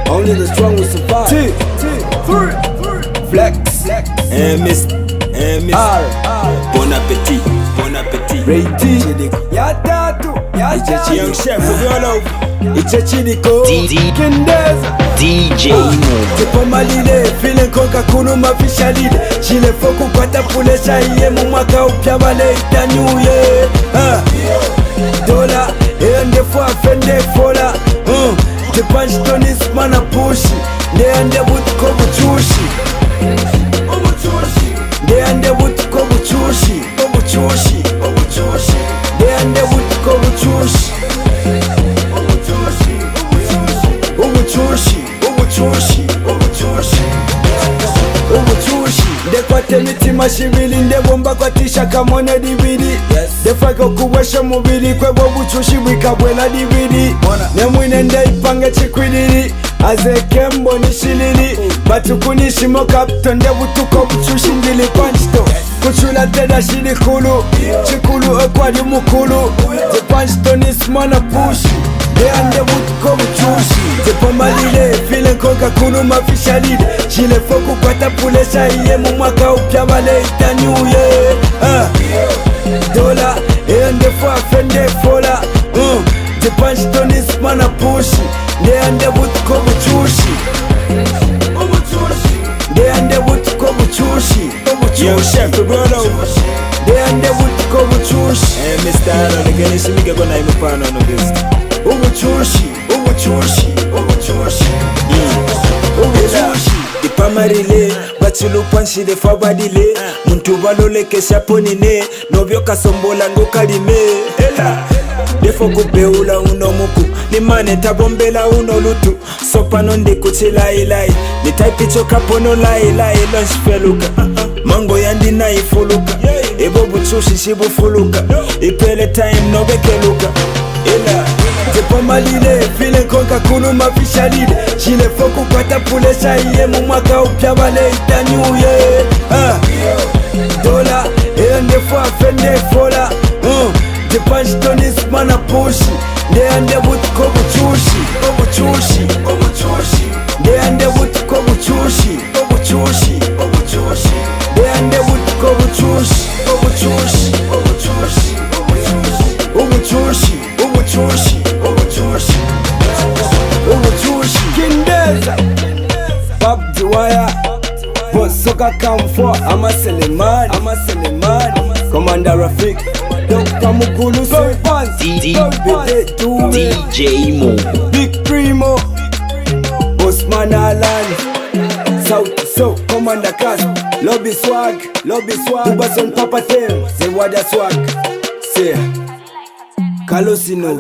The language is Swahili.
Only the strong will survive. Flex. Miss R. Bon appetit. Ray D. Ya tatu. Ichechi young chef with your love. Ichechi Niko. Kindeza. DJ Mo. Tipo malile, feeling konka kunu mafisha lile. Chile foku kwa tapulesha iye mwaka upya wale ita new year. Dola, ende fwa fende fola. The punch ton is mana pushi. Ne ande butu kobu chushi. Ne ande butu kobu chushi. Ne ande butu kobu chushi. Ndekwate mitima shibili ndebomba kwatisha kamone dividi. Defaka kubwesha mubili kwebo buchushi bwikabwela dividi. Nemwine ndeipange chikwidiri azekembo nishilili batukunishimo kapto ndebutuko buchushi ndili panchito kuchula teda shili kulu chikulu ekwadi mukulu the panchito nismana pushi Deande butuko buchushi Tepo malile, feeling konka kunu mafisha lide Chile foku kwa tapulesha iye mwaka upya wale ita new year. Dola, ende fwa fende fola. The punch ton is mana pushi. Deande butuko buchushi. Deande butuko buchushi. Yo chef brother. Deande butuko buchushi. Mr. Aaron again is me gonna name upon on this. Ubuchushi. Ipamarile, bachulu panshi de fabadile. Muntu balole kesha ponine, novyo kasombola ngo kalime. Defo kubeula uno muku, ni mane tabombela uno lutu. Sopa nonde kuchila ilai, ni type choka pono lai lunch feluka. Mango yandi na ifuluka, ebo buchushi shibu fuluka. Ipele time no bekeluka. Tepo malile, feeling konka kunu mafisha lide Chile foku kwa tapulesha iye mwaka upya wale ita new year. Dola, ende fwa fende fola. The punch ton is mana pushi. Deande butuko buchushi. Deande butuko buchushi. Deande butuko buchushi. Kindeza Bob Dwyer Bosoka Kamfo Ama Selemani Commander Rafik Dr. Mukulu DJ Mo Big Primo Osman Alan South So Commander Cast Lobby Swag Tubason Papa Tem Say what a swag Say Kalosino